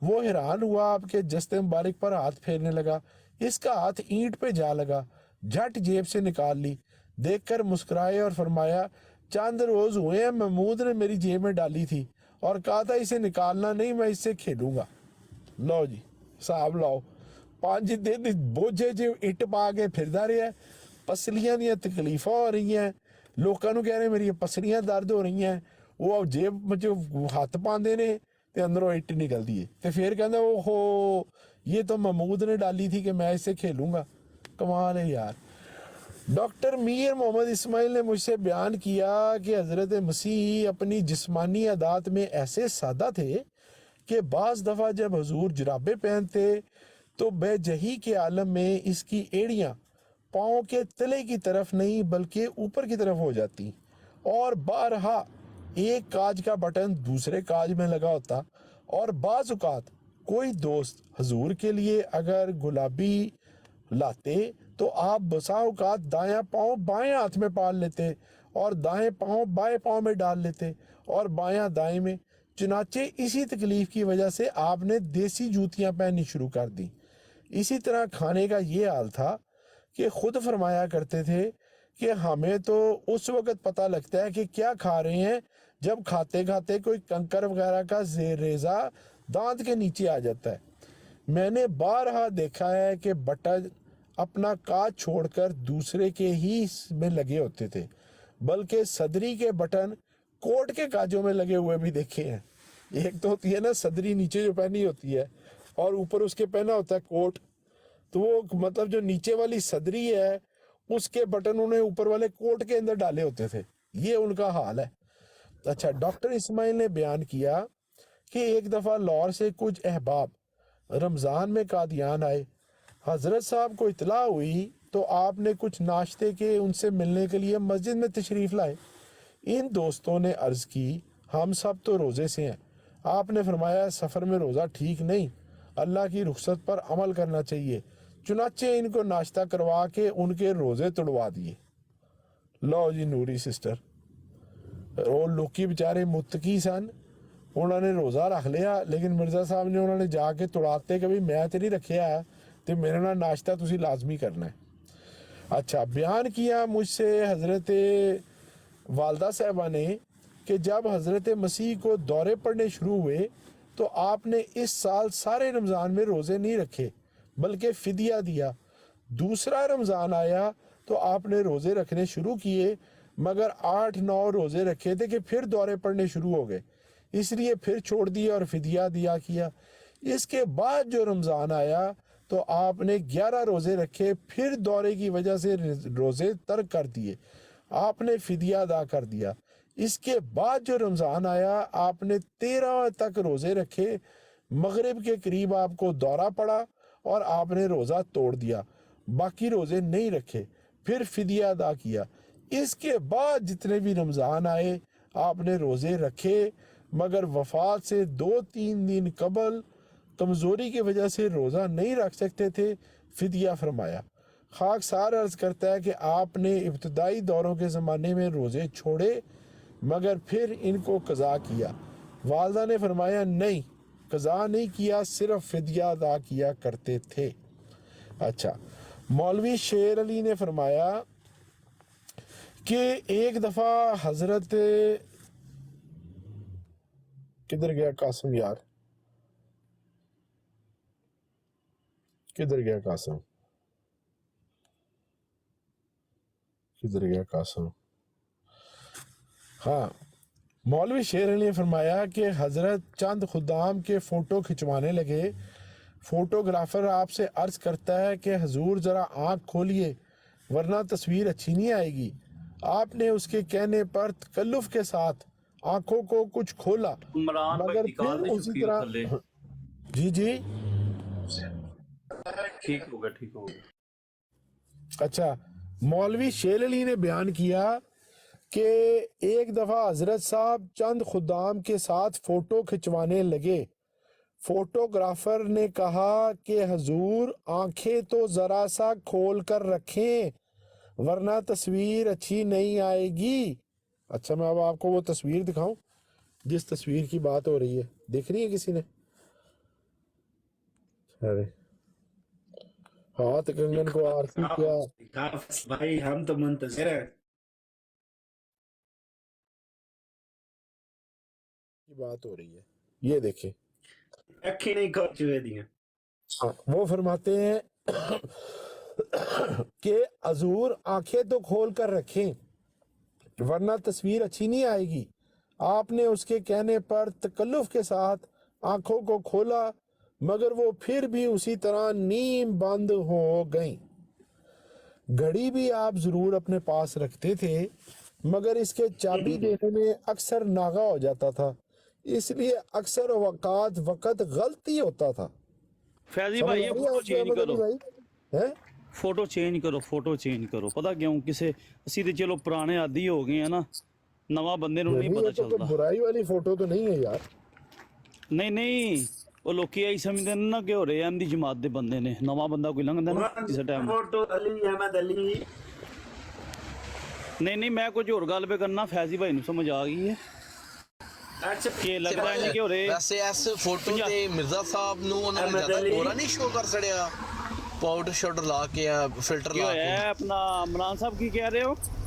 وہ حیران ہوا، آپ کے جستے مبارک پر ہاتھ پھیرنے لگا، اس کا ہاتھ اینٹ پہ جا لگا، جھٹ جیب سے نکال لی، دیکھ کر مسکرائے اور فرمایا چند روز ہوئے ہیں محمود نے میری جیب میں ڈالی تھی اور کہا تھا اسے نکالنا نہیں، میں اس سے کھیلوں گا۔ لو جی صاحب لاؤ 5 دن بوجھے جو اٹ پا کے پھردا رہا ہے، پسلیاں دیا تکلیفاں ہو رہی ہیں، لوکاں نو کہہ رہے میری پسلیاں درد ہو رہی ہیں، وہ جیب میں جو ہاتھ پاندے نے تے اندروں اٹ نکلتی ہے، تے پھر کہندا اوہو یہ تو محمود نے ڈالی تھی کہ میں اس سے کھیلوں گا۔ کمال ہے یار۔ ڈاکٹر میر محمد اسماعیل نے مجھ سے بیان کیا کہ حضرت مسیح اپنی جسمانی عادات میں ایسے سادہ تھے کہ بعض دفعہ جب حضور جرابے پہنتے تو بے جہی کے عالم میں اس کی ایڑیاں پاؤں کے تلے کی طرف نہیں بلکہ اوپر کی طرف ہو جاتی، اور بارہا ایک کاج کا بٹن دوسرے کاج میں لگا ہوتا، اور بعض اوقات کوئی دوست حضور کے لیے اگر گلابی لاتے تو آپ بسا اوقات دایاں پاؤں بائیں ہاتھ میں پال لیتے اور دائیں پاؤں بائیں پاؤں میں ڈال لیتے اور بایاں دائیں میں۔ چنانچہ اسی تکلیف کی وجہ سے آپ نے دیسی جوتیاں پہننی شروع کر دی۔ اسی طرح کھانے کا یہ حال تھا کہ خود فرمایا کرتے تھے کہ ہمیں تو اس وقت پتہ لگتا ہے کہ کیا کھا رہے ہیں جب کھاتے کھاتے کوئی کنکر وغیرہ کا ریزہ دانت کے نیچے آ جاتا ہے۔ میں نے بارہا دیکھا ہے کہ بٹن اپنا کاج چھوڑ کر دوسرے کے ہی میں لگے ہوتے تھے، بلکہ صدری کے بٹن کوٹ کے کاجوں میں لگے ہوئے بھی دیکھے ہیں۔ ایک تو ہوتی ہے نا صدری نیچے جو پہنی ہوتی ہے اور اوپر اس کے پہنا ہوتا ہے کوٹ، تو وہ مطلب جو نیچے والی صدری ہے اس کے بٹن انہیں اوپر والے کوٹ کے اندر ڈالے ہوتے تھے، یہ ان کا حال ہے۔ اچھا، ڈاکٹر اسماعیل نے بیان کیا کہ ایک دفعہ لاہور سے کچھ احباب رمضان میں قادیان آئے، حضرت صاحب کو اطلاع ہوئی تو آپ نے کچھ ناشتے کے ان سے ملنے کے لیے مسجد میں تشریف لائے۔ ان دوستوں نے عرض کی ہم سب تو روزے سے ہیں۔ آپ نے فرمایا سفر میں روزہ ٹھیک نہیں، اللہ کی رخصت پر عمل کرنا چاہیے، چنانچہ ان کو ناشتہ کروا کے ان کے روزے توڑوا دیے۔ لو جی نوری سسٹر، اور لوکی بیچارے متقی سن، انہوں نے روزہ رکھ لیا، لیکن مرزا صاحب نے انہوں نے جا کے توڑاتے کہ میں تے نہیں رکھیا ہے تو میرے نال ناشتہ تسی لازمی کرنا ہے۔ اچھا، بیان کیا مجھ سے حضرت والدہ صاحبہ نے کہ جب حضرت مسیح کو دورے پڑنے شروع ہوئے تو آپ نے اس سال سارے رمضان میں روزے نہیں رکھے بلکہ فدیہ دیا۔ دوسرا رمضان آیا تو آپ نے روزے رکھنے شروع کیے، مگر 8-9 روزے رکھے تھے کہ پھر دورے پڑنے شروع ہو گئے، اس لیے پھر چھوڑ دیے اور فدیہ دیا کیا۔ اس کے بعد جو رمضان آیا تو آپ نے 11 روزے رکھے، پھر دورے کی وجہ سے روزے ترک کر دیے، آپ نے فدیہ ادا کر دیا۔ اس کے بعد جو رمضان آیا آپ نے 13 تک روزے رکھے، مغرب کے قریب آپ کو دورہ پڑا اور آپ نے روزہ توڑ دیا، باقی روزے نہیں رکھے، پھر فدیہ ادا کیا۔ اس کے بعد جتنے بھی رمضان آئے آپ نے روزے رکھے، مگر وفات سے 2-3 دن قبل کمزوری کی وجہ سے روزہ نہیں رکھ سکتے تھے، فدیہ فرمایا۔ خاکسار عرض کرتا ہے کہ آپ نے ابتدائی دوروں کے زمانے میں روزے چھوڑے مگر پھر ان کو قضا کیا۔ والدہ نے فرمایا نہیں، قضا نہیں کیا، صرف فدیہ ادا کیا کرتے تھے۔ اچھا، مولوی شیر علی نے فرمایا کہ ایک دفعہ حضرت کدھر گیا قاسم یار، کدھر گیا قاسم، کدھر گیا قاسم، ہاں، مولوی شیر علی نے فرمایا کہ حضرت چند خدام کے فوٹو کھنچوانے لگے۔ فوٹوگرافر آپ سے عرض کرتا ہے کہ حضور ذرا آنکھ کھولیے ورنہ تصویر اچھی نہیں آئے گی۔ آپ نے اس کے کہنے پر تکلف کے ساتھ آنکھوں کو کچھ کھولا، عمران مگر بھائی نکال پھر دے اسی شکریہ طرح تھلے، جی ٹھیک ہوگا ٹھیک ہوگا۔ اچھا، مولوی شیر علی نے بیان کیا کہ ایک دفعہ حضرت صاحب چند خدام کے ساتھ فوٹو کھنچوانے لگے۔ فوٹوگرافر نے کہا کہ حضور آنکھیں تو ذرا سا کھول کر رکھیں ورنہ تصویر اچھی نہیں آئے گی۔ اچھا، میں اب آپ کو وہ تصویر دکھاؤں جس تصویر کی بات ہو رہی ہے، دیکھ رہی ہے کسی نے؟ ارے ہاتھ کنگن کو آرتی کیا بھائی ہم تو منتظر ہیں کی بات ہو رہی ہے، یہ دیکھیں، اکھی نہیں کھول چوئے دیا۔ وہ فرماتے ہیں کہ حضور آنکھیں تو کھول کر رکھیں ورنہ تصویر اچھی نہیں آئے گی۔ آپ نے اس کے کہنے پر تکلف کے ساتھ آنکھوں کو کھولا مگر وہ پھر بھی اسی طرح نیم بند ہو گئیں۔ گھڑی بھی آپ ضرور اپنے پاس رکھتے تھے مگر اس کے چابی دینے میں اکثر ناغہ ہو جاتا تھا، اس لیے اکثر اوقات وقت غلطی ہوتا تھا۔ فیضی بھائی یہ فوٹو چینج کرو، ہیں فوٹو چینج کرو پتہ کیوں کسے اسی تے چلو پرانے عادی ہو گئے ہیں نا، نواں بندے نوں نہیں پتہ چلتا۔ برائی والی فوٹو تو نہیں ہے یار، نہیں وہ لوکی آئی سمجھتے نا کہ ہو رہے احمدی جماعت دے بندے نے، نواں بندہ کوئی لنگدا نا کسے ٹائم۔ فوٹو علی احمد علی نہیں میں کچھ اور گل پہ کرنا، فیضی بھائی نوں سمجھ آ گئی ہے اچھا کہ لگتا ہے کہ ہو رہے ویسے اس فوٹو تے مرزا صاحب نو انہوں نے زیادہ گورا نہیں شو کر سڑیا، ਪਾਊਡਰ ਸ਼ਾਊਡਰ ਲਾ ਕੇ ਆ ਫਿਲਟਰ ਕੀ ਲਾ ਹੋਇਆ ਕੇ ਹੈ? ਆਪਣਾ ਇਮਰਾਨ ਸਾਹਿਬ ਕੀ ਕਹਿ ਰਹੇ ਹੋ?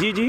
ਜੀ ਜੀ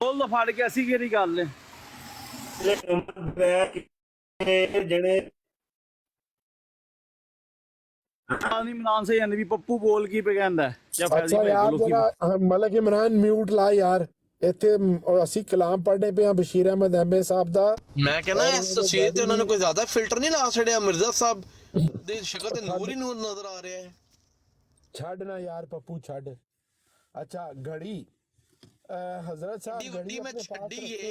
ਬੋਲ ਦੋ ਫੜ ਕੇ, ਅਸੀਂ ਕਿਹੜੀ ਗੱਲ ਹੈ? ਜਿਹੜੇ ਨਹੀਂ ਇਮਰਾਨ ਸੇ ਯਾਨੀ ਵੀ ਪੱਪੂ ਬੋਲ ਕੀ ਪੇ ਕਹਿੰਦਾ ਹੈ? ਜਾਂ ਫੈਜ਼ੀ ਅੱਛਾ ਭਾਈ ਯਾਰ ਬੋਲੋ ਕੀ? ਜਰਾ ਮਲਕ ਇਮਰਾਨ ਮਿਊਟ ਲਾ ਯਾਰ, ਇੱਥੇ ਅਸੀਂ ਕਲਾਮ ਪੜ੍ਹਦੇ ਪਏ ਹਾਂ ਬਸ਼ੀਰ ਅਹਿਮਦ ਐਮਏ ਸਾਹਿਬ ਦਾ। ਮੈਂ ਕਹਿੰਦਾ ਇਸ ਤਸਵੀਰ ਤੇ ਉਹਨਾਂ ਨੇ ਕੋਈ ਜ਼ਿਆਦਾ ਫਿਲਟਰ ਨਹੀਂ ਲਾ ਛੜਿਆ। ਮਿਰਜ਼ਾ ਸਾਹਿਬ ਦੀ ਸ਼ਕਲ ਤੇ ਨੂਰ ਹੀ ਨੂਰ ਨਜ਼ਰ ਆ ਰਿਹਾ ਹੈ। ਛੱਡ ਨਾ ਯਾਰ ਪੱਪੂ ਛੱਡ। ਅੱਛਾ ਘੜੀ ਹਜ਼ਰਤ ਏਡੀ ਸਾਹਿਬ ਵੱਡੀ ਘੜੀ ਮੈਂ ਆਪਣੇ ਪਾਸ ਛੱਡੀ ਰੱਖਦੇ ਏ,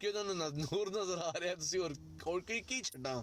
ਕਿ ਉਹਨਾਂ ਨੂੰ ਨੂਰ ਨਜ਼ਰ ਆ ਰਿਹਾ। ਤੁਸੀਂ ਹੋਰ ਕੀ ਛੱਡਾਂ?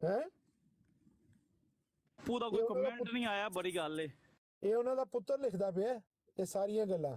ਹੈ ਪੂਰਾ ਕੋਈ ਕਮੈਂਟ ਨਹੀਂ ਆਇਆ, ਬੜੀ ਗੱਲ ਏ। ਇਹ ਉਹਨਾਂ ਦਾ ਪੁੱਤਰ ਲਿਖਦਾ ਪਿਆ ਇਹ ਸਾਰੀਆਂ ਗੱਲਾਂ।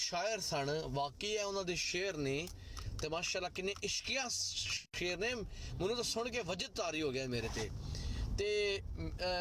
ਸ਼ਾਇਰ ਸਨ, ਵਾਕਈ ਹੈ ਉਹਨਾਂ ਦੇ ਸ਼ੇਰ ਨੇ, ਤੇ ਮਾਸ਼ਾਅੱਲਾ ਕਿੰਨੇ ਇਸ਼ਕੀਆ ਸ਼ੇਰ ਨੇ, ਮੈਨੂੰ ਤਾਂ ਸੁਣ ਕੇ ਵਜਦ ਤਾਰੀ ਹੋ ਗਿਆ ਮੇਰੇ ਤੇ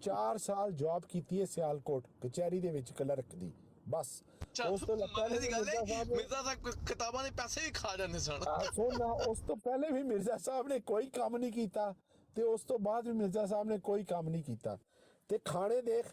4 ਸਾਲ ਜੌਬ ਕੀਤੀ ਹੈ ਸਿਆਲਕੋਟ ਕਚਹਿਰੀ ਦੇ ਵਿੱਚ ਕਲਰਕ ਦੀ, ਬਸ। ਉਸ ਤੋਂ ਪਹਿਲੇ ਵੀ ਮਿਰਜ਼ਾ ਸਾਹਿਬ ਨੇ, ਮਿਰਜ਼ਾ ਸਾਹਿਬ ਕਿਤਾਬਾਂ ਦੇ ਪੈਸੇ ਵੀ ਖਾ ਜਾਂਦੇ ਸਨ। ਸੁਣ ਨਾ, ਉਸ ਤੋਂ ਪਹਿਲੇ ਵੀ ਮਿਰਜ਼ਾ ਸਾਹਿਬ ਨੇ ਕੋਈ ਕੰਮ ਨਹੀਂ ਕੀਤਾ, ਤੇ ਉਸ ਤੋਂ ਬਾਅਦ ਵੀ ਮਿਰਜ਼ਾ ਸਾਹਿਬ ਨੇ ਕੋਈ ਕੰਮ ਨਹੀਂ ਕੀਤਾ। ਤੇ ਖਾਣੇ ਦੇਖ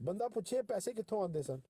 ਬੰਦਾ ਪੁੱਛੇ ਪੈਸੇ ਕਿੱਥੋਂ ਆਉਂਦੇ ਸਨ।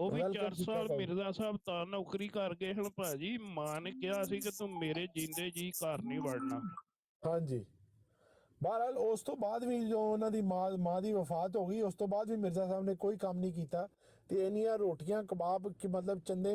ਉਹ ਵੀ 4 ਵੈਲਕਮ ਕੀਤਾ ਸਾਲ ਭਾਈ। ਮਿਰਜ਼ਾ ਸਾਹਿਬ ਤਾਂ ਨੌਕਰੀ ਕਰ ਗਏ ਹਨ ਭਾਜੀ। ਮਾਂ ਨੇ ਕਿਹਾ ਸੀ ਕਿ ਤੂੰ ਮੇਰੇ ਜਿੰਦੇ ਜੀ ਘਰ ਨਹੀਂ ਵੜਨਾ। ਹਾਂਜੀ, ਬਹਰਹਾਲ ਉਸ ਤੋਂ ਬਾਅਦ ਵੀ ਜੋ ਉਹਨਾਂ ਦੀ ਮਾਂ ਦੀ ਵਫਾਤ ਹੋ ਗਈ, ਉਸ ਤੋਂ ਬਾਅਦ ਵੀ ਮਿਰਜ਼ਾ ਸਾਹਿਬ ਨੇ ਕੋਈ ਕੰਮ ਨਹੀਂ ਕੀਤਾ ਤੇ ਇੰਨੀਆਂ ਰੋਟੀਆਂ ਕਬਾਬ ਕਿ ਮਤਲਬ ਚੰਦੇ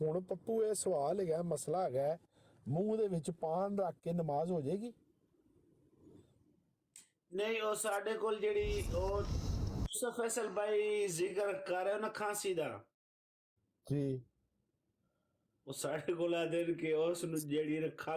ਹੁਣ ਪੱਪੂ ਇਹ ਸਵਾਲ ਹੈਗਾ, ਮਸਲਾ ਹੈਗਾ, ਮੂੰਹ ਦੇ ਵਿੱਚ ਪਾਨ ਰੱਖ ਕੇ ਨਮਾਜ਼ ਹੋ ਜਾਏਗੀ? ਨਹੀਂ, ਉਹ ਸਾਡੇ ਕੋਲ ਜਿਹੜੀ ਉਹ ਫੈਸਲ ਭਾਈ ਜ਼ਿਕਰ ਕਰ ਰਹੇ ਹੋ ਨਾ ਖਾਂਸੀ ਦਾ, ਜੀ ਉਹ ਸਾਡੇ ਕੋਲ ਆ ਦੇਣ ਕਿ ਉਸ ਨੂੰ ਜਿਹੜੀ ਖਾ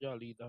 ਜਾਲੀ ਦਾ।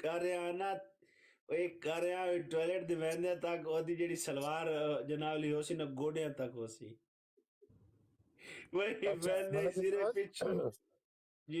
ਕਰ ਰਿਹਾ ਨਾ, ਉਹ ਇੱਕ ਕਰ ਰਿਹਾ ਟਾਇਲਟ ਦੇ ਵੈਂਦੇ ਤੱਕ ਉਹਦੀ ਜਿਹੜੀ ਸਲਵਾਰ ਜਨਾਬ ਲਈ ਹੋਸੀ ਨਾ ਗੋਡਿਆਂ ਤੱਕ ਹੋਸੀ, ਵਹੀ ਵੈਂਦੇ ਸਿਰੇ ਪਿੱਛੋਂ। ਜੀ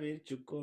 ਵੀਰ ਚੁੱਕੋ।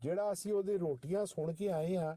ਜਿਹੜਾ ਅਸੀਂ ਉਹਦੇ ਰੋਟੀਆਂ ਸੁਣ ਕੇ ਆਏ ਆ,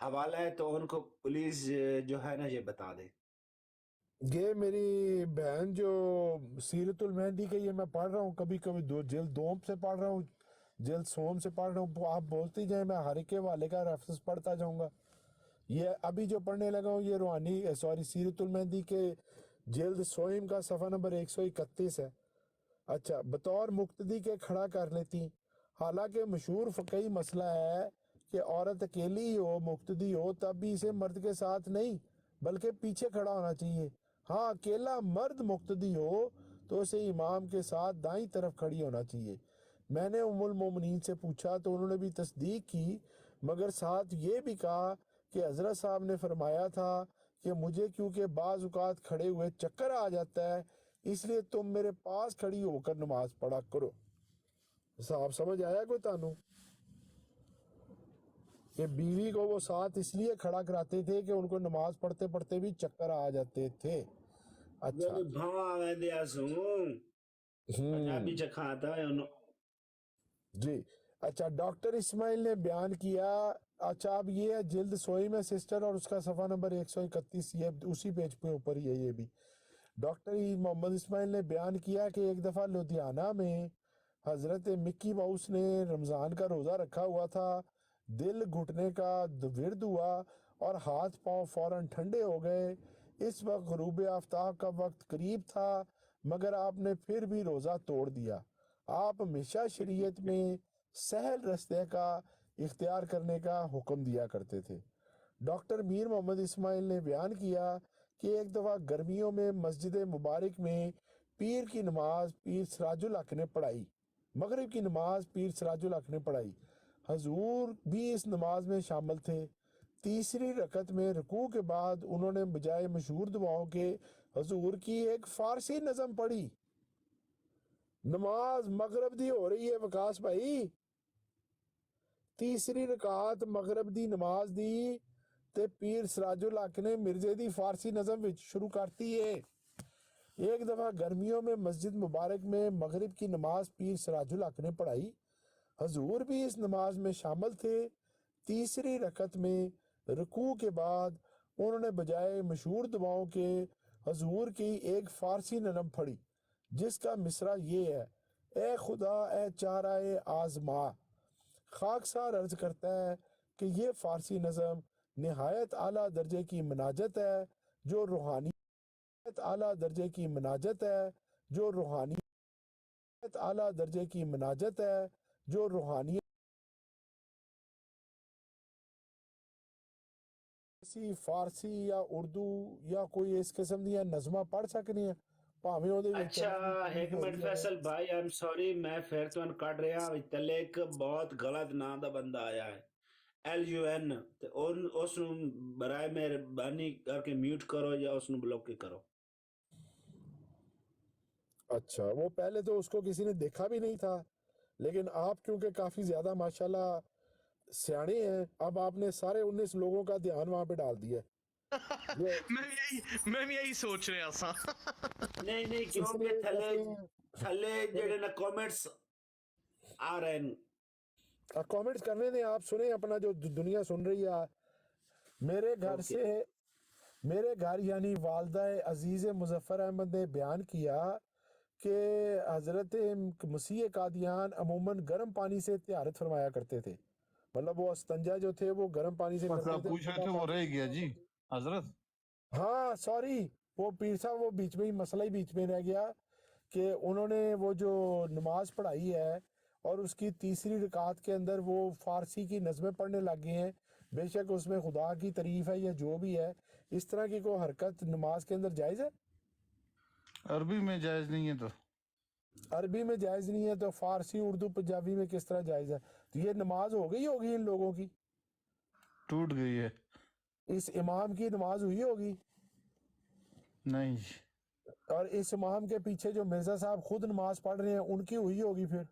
حوالہ ہے تو ان کو پولیس جو ہے نا یہ بتا دے. یہ میری بہن جو سیرت المہدی کے یہ میں پڑھ رہا ہوں، کبھی کبھی جلد دوم سے پڑھ رہا ہوں، جلد سوم سے پڑھ رہا ہوں، آپ بولتی جائیں میں ہر ایک کے والے کا ریفرنس پڑھتا جاؤں گا. یہ ابھی جو پڑھنے لگا ہوں یہ روحانی سیرت المہدی کے جلد سوئم کا صفحہ نمبر 131 ہے. اچھا، بطور مقتدی کے کھڑا کر لیتی، حالانکہ مشہور فقہی مسئلہ ہے کہ عورت اکیلی ہو مقتدی ہو تب بھی اسے مرد کے ساتھ نہیں بلکہ پیچھے کھڑا ہونا چاہیے. ہاں اکیلا مرد مقتدی ہو تو اسے امام کے ساتھ دائیں طرف کھڑی ہونا چاہیے. میں نے ام المومنین سے پوچھا تو انہوں نے بھی تصدیق کی، مگر ساتھ یہ بھی کہا کہ حضرت صاحب نے فرمایا تھا کہ مجھے کیونکہ بعض اوقات کھڑے ہوئے چکر آ جاتا ہے اس لیے تم میرے پاس کھڑی ہو کر نماز پڑھا کرو. صاحب سمجھ آیا کوئی تانوں کہ بیوی کو وہ ساتھ اس لیے کھڑا کراتے تھے کہ ان کو نماز پڑھتے پڑھتے بھی چکر آ جاتے تھے. اچھا جو بھاوا میں دیا سوں پنجابی چکھاتا ہے انہوں. جی اچھا، ڈاکٹر اسماعیل نے بیان کیا. اچھا اب یہ ہے جلد سوئی میں سسٹر اور اس کا صفحہ نمبر 131، یہ اسی پیج پہ اوپر ہی ہے. یہ بھی ڈاکٹر محمد اسماعیل نے بیان کیا کہ ایک دفعہ لدھیانہ میں حضرت مکی ماؤس نے رمضان کا روزہ رکھا ہوا تھا. دل گھٹنے کا ورد ہوا اور ہاتھ پاؤں فوراً ٹھنڈے ہو گئے. اس وقت غروب آفتاب کا وقت قریب تھا مگر آپ نے پھر بھی روزہ توڑ دیا. آپ ہمیشہ شریعت میں سہل رستے کا اختیار کرنے کا حکم دیا کرتے تھے. ڈاکٹر میر محمد اسماعیل نے بیان کیا کہ ایک دفعہ گرمیوں میں مسجد مبارک میں پیر کی نماز پیر سراج الحق نے پڑھائی، مغرب کی نماز پیر سراج الحق نے پڑھائی. حضور بھی اس نماز میں شامل تھے. تیسری رکعت میں رکوع کے بعد انہوں نے بجائے مشہور دعاؤں کے حضور کی ایک فارسی نظم پڑھی. نماز مغرب دی ہو رہی ہے وکاس بھائی، تیسری رکعت مغرب دی نماز دی تے پیر سراج الحق نے مرزے دی فارسی نظم وچ شروع کرتی ہے. ایک دفعہ گرمیوں میں مسجد مبارک میں مغرب کی نماز پیر سراج الحق نے پڑھائی. حضور بھی اس نماز میں شامل تھے. تیسری رکعت میں رکوع کے بعد انہوں نے بجائے مشہور دعاؤں کے حضور کی ایک فارسی نظم پڑھی جس کا مصرع یہ ہے: اے خدا اے چارہ آزما. خاکسار عرض کرتا ہے کہ یہ فارسی نظم نہایت اعلیٰ درجے کی مناجت ہے جو روحانیت اعلیٰ درجے کی مناجت ہے جو روحانیت اعلیٰ درجے کی مناجت ہے جو روحانیت فارسی یا اردو یا کوئی اس قسم دیا نظمہ پڑھ سکنی ہے ਭਾਵੇਂ ਉਹਦੇ ਵਿੱਚ ਅੱਛਾ ਇੱਕ ਮਿੰਟ ਫੈਸਲ ਭਾਈ ਆਮ ਸੌਰੀ ਮੈਂ ਫਿਰ ਤੁਹਾਨੂੰ ਕੱਢ ਰਿਹਾ ਵੀ ਥੱਲੇ ਇੱਕ ਬਹੁਤ ਗਲਤ ਨਾਂ ਦਾ ਬੰਦਾ ਆਇਆ ਹੈ LUN ਤੇ ਉਸ ਨੂੰ ਬਰਾਏ ਮਿਹਰਬਾਨੀ ਕਰਕੇ ਮਿਊਟ ਕਰੋ ਜਾਂ ਉਸ ਨੂੰ ਬਲੌਕ ਕਰੋ. اچھا وہ پہلے تو اس کو کسی نے دیکھا بھی نہیں تھا لیکن آپ کیونکہ کافی زیادہ ماشاءاللہ سیانے ہیں اب آپ نے سارے 19 لوگوں کا دھیان وہاں پہ ڈال دیا. میں بھی یہی سوچ رہا تھا. نہیں کیونکہ تھلے جڑے نا کامنٹس آ رہے ہیں کامنٹس کرنے دیں. آپ سنیں اپنا جو دنیا سن رہی ہے. میرے گھر یعنی والدہ عزیز مظفر احمد نے بیان کیا کہ حضرت مسیح قادیان عموماً گرم پانی سے طہارت فرمایا کرتے تھے. مطلب وہ استنجا جو تھے وہ گرم پانی سے کرتے تھے. پوچھ رہے تھے وہ رہ گیا جی حضرت. ہاں سوری وہ پیر صاحب وہ بیچ میں ہی مسئلہ ہی بیچ میں رہ گیا کہ انہوں نے وہ جو نماز پڑھائی ہے اور اس کی تیسری رکعت کے اندر وہ فارسی کی نظمیں پڑھنے لگ گئے ہیں. بے شک اس میں خدا کی تعریف ہے یا جو بھی ہے اس طرح کی کوئی حرکت نماز کے اندر جائز ہے؟ عربی میں جائز نہیں ہے تو عربی میں جائز نہیں ہے تو فارسی اردو پنجابی میں کس طرح جائز ہے؟ تو یہ نماز ہوگی ان لوگوں کی ٹوٹ گئی ہے. اس امام کی نماز ہوئی ہوگی نہیں اور اس امام کے پیچھے جو مرزا صاحب خود نماز پڑھ رہے ہیں ان کی ہوئی ہوگی. پھر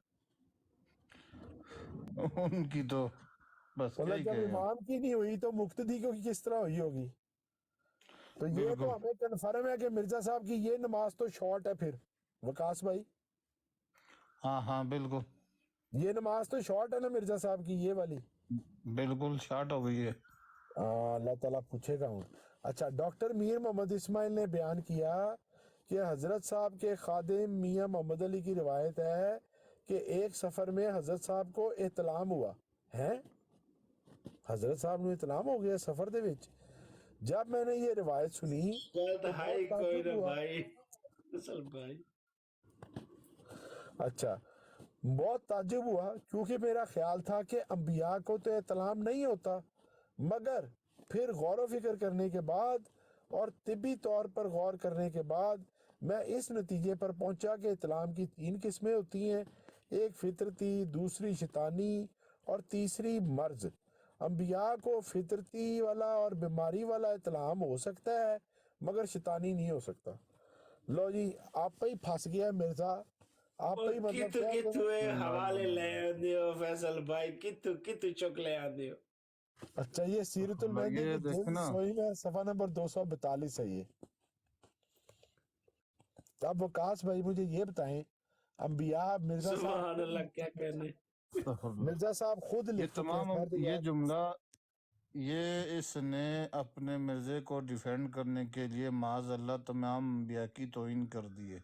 ان کی تو بس کیا ہی جب کہے. امام کی نہیں ہوئی تو مقتدی کی کس طرح ہوئی ہوگی؟ تو یہ تو ہمیں کنفرم ہے کہ مرزا صاحب کی یہ نماز تو شارٹ ہے. پھر وکاس بھائی ہاں بالکل یہ نماز تو شارٹ ہے نا مرزا صاحب کی یہ والی. بالکل شارٹ ہو گئی ہے. اللہ تعالیٰ پوچھے گا ہوں. اچھا ڈاکٹر میر محمد اسماعیل نے بیان کیا کہ حضرت صاحب کے خادم میاں محمد علی کی روایت ہے کہ ایک سفر میں حضرت صاحب کو احتلام ہوا ہے. حضرت صاحب نو احتلام ہو گیا سفر دے وچ. جب میں نے یہ روایت سنی تو ہائی بہت کوئی تعجب نہ ہوا. بھائی فیصل بھائی. اچھا بہت تعجب ہوا کیونکہ میرا خیال تھا کہ انبیاء کو تو احتلام نہیں ہوتا، مگر پھر غور و فکر کرنے کے بعد اور طبی طور پر غور کرنے کے بعد میں اس نتیجے پر پہنچا کہ احتلام کی 3 قسمیں ہوتی ہیں، ایک فطرتی، دوسری شیطانی اور تیسری مرض. انبیاء کو فطرتی والا اور بیماری والا احتلام ہو سکتا ہے مگر شیطانی نہیں ہو سکتا. لو جی آپ پہ ہی پھنس گیا مرزا، آپ پہ ہی مطلب کتو کیا کتو حوالے لے آندے ہو فیصل بھائی، کتو کتو چک لے آندے ہو. اچھا یہ سیرت المہدی یہ کی دیکھیں نا، سوئی میں صفحہ نمبر 242 ہے یہ. اب وقاص بھائی مجھے یہ بتائیں، انبیاء مرزا صاحب سبحان اللہ کیا کہنے. استغفر اللہ. مرزا صاحب خود یہ لکھ چکے ہیں تمام فرد یہ یاد. جملہ یہ اس نے اپنے مرزے کو ڈیفینڈ کرنے کے لیے معاذ اللہ تمام انبیاء کی توہین کر دی ہے.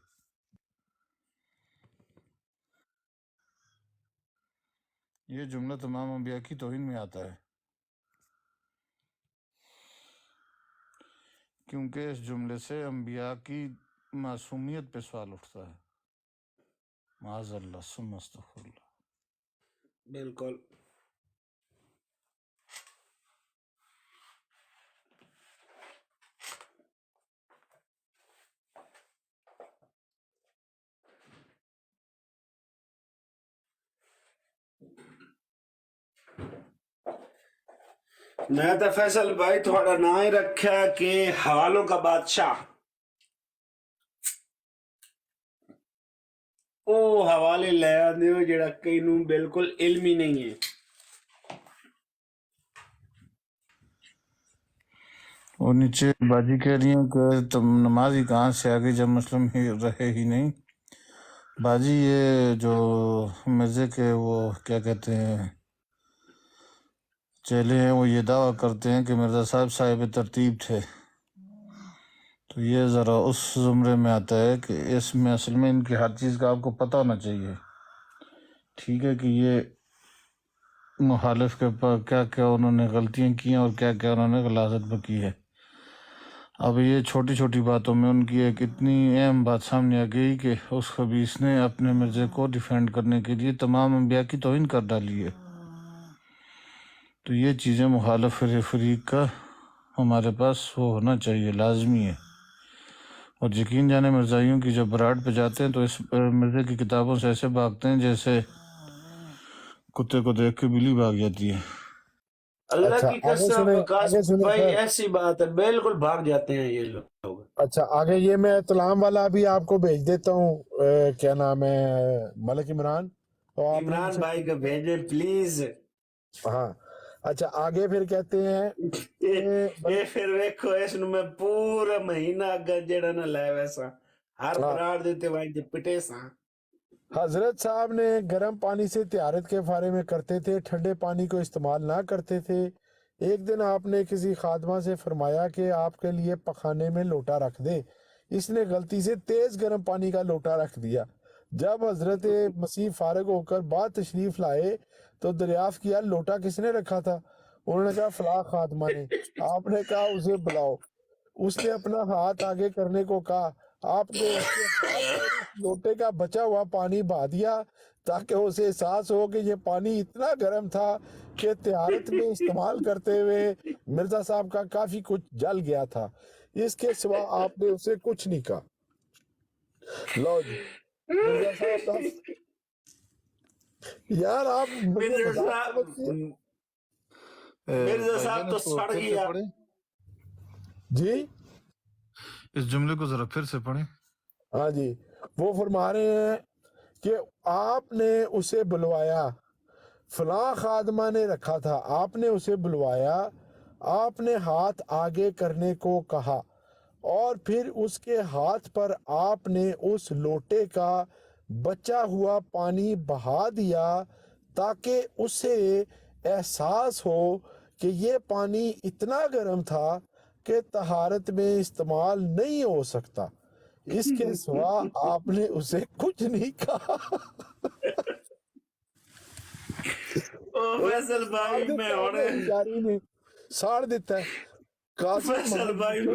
یہ جملہ تمام انبیاء کی توہین میں آتا ہے کیونکہ اس جملے سے انبیاء کی معصومیت پہ سوال اٹھتا ہے. معاذ اللہ ثم استغفر اللہ. بالکل. میں تو فیصل بھائی تھوڑا نام ہی رکھا کہ حوالوں کا بادشاہ. او حوالے لے آندے ہو جڑا کئی نوں بالکل علم ہی نہیں ہے. اور نیچے باجی کہہ رہی ہیں کہ تم نمازی کہاں سے آگے جب مسلم ہی رہے ہی نہیں. باجی یہ جو مرزے کے وہ کیا کہتے ہیں چیلے ہیں، وہ یہ دعویٰ کرتے ہیں کہ مرزا صاحب صاحب ترتیب تھے، تو یہ ذرا اس زمرے میں آتا ہے کہ اس میں اصل میں ان کی ہر چیز کا آپ کو پتہ ہونا چاہیے. ٹھیک ہے کہ یہ مخالف کے پر کیا کیا انہوں نے غلطیاں کی ہیں اور کیا کیا انہوں نے غلاظت بھی کی ہے. اب یہ چھوٹی چھوٹی باتوں میں ان کی ایک اتنی اہم بات سامنے آ گئی کہ اس خبیث نے اپنے مرزے کو ڈیفینڈ کرنے کے لیے تمام انبیاء کی توہین کر ڈالی ہے. تو یہ چیزیں مخالف فریق کا ہمارے پاس وہ ہونا چاہیے، لازمی ہے. اور یقین جانے مرزائیوں کی جب براٹ پہ جاتے ہیں تو اس مرزے کی کتابوں سے ایسے بھاگتے ہیں جیسے کتے کو دیکھ کے بلی بھاگ جاتی ہے. اللہ اچھا کی آگے قسم سنیں، وقاص آگے سنیں بھائی خیر. ایسی بات ہے، بالکل بھاگ جاتے ہیں یہ لوگ. اچھا آگے یہ میں احتلام والا بھی آپ کو بھیج دیتا ہوں. کیا نام ہے ملک عمران، تو آپ نے عمران اسے بھائی کو بھیجیں پلیز. ہاں. اچھا آگے پھر کہتے ہیں یہ پھر ویکھو اس نو میں پورا مہینہ اگا جڑا نہ لے ویسا ہر ہاں، پراڑ دیتے وائیں جے پٹے ساں. حضرت صاحب نے گرم پانی سے طہارت کے فارے میں کرتے تھے، ٹھنڈے پانی کو استعمال نہ کرتے تھے. ایک دن آپ نے کسی خادمہ سے فرمایا کہ آپ کے لیے پخانے میں لوٹا رکھ دے. اس نے غلطی سے تیز گرم پانی کا لوٹا رکھ دیا. جب حضرت مسیح فارغ ہو کر بعد تشریف لائے تو دریافت کیا لوٹا کس نے رکھا تھا؟ انہوں نے کہا فلاں خادمہ نے. آپ نے کہا اسے بلاؤ. اس نے اپنا ہاتھ آگے کرنے کو کہا. آپ نے اس کے ہاتھ پر اس لوٹے کا بچا ہوا پانی بہا دیا تاکہ اسے احساس ہو کہ یہ پانی اتنا گرم تھا کہ طہارت میں استعمال کرتے ہوئے مرزا صاحب کا کافی کچھ جل گیا تھا. اس کے سوا آپ نے اسے کچھ نہیں کہا. لو جی مرزا صاحب کا یار آپ مجھے مرزا مذاق صاحب سمجھتے ہیں؟ مرزا بھائی صاحب جان تو اس کو سڑ پھر سے گیا. پڑھیں، جی اس جملے کو ذرا پھر سے پڑھیں. ہاں جی. وہ فرما رہے ہیں کہ آپ نے اسے بلوایا، فلاں خادمہ نے رکھا تھا، آپ نے اسے بلوایا، آپ نے ہاتھ آگے کرنے کو کہا اور پھر اس کے ہاتھ پر آپ نے اس لوٹے کا بچا ہوا پانی بہا دیا تاکہ اسے احساس ہو کہ یہ پانی اتنا گرم تھا کہ طہارت میں استعمال نہیں ہو سکتا، اس کے سوا آپ نے اسے کچھ نہیں کہا۔ او فیصل بھائی میں ہونے جاری نے ساڑ دیتا ہے قاسم فیصل بھائی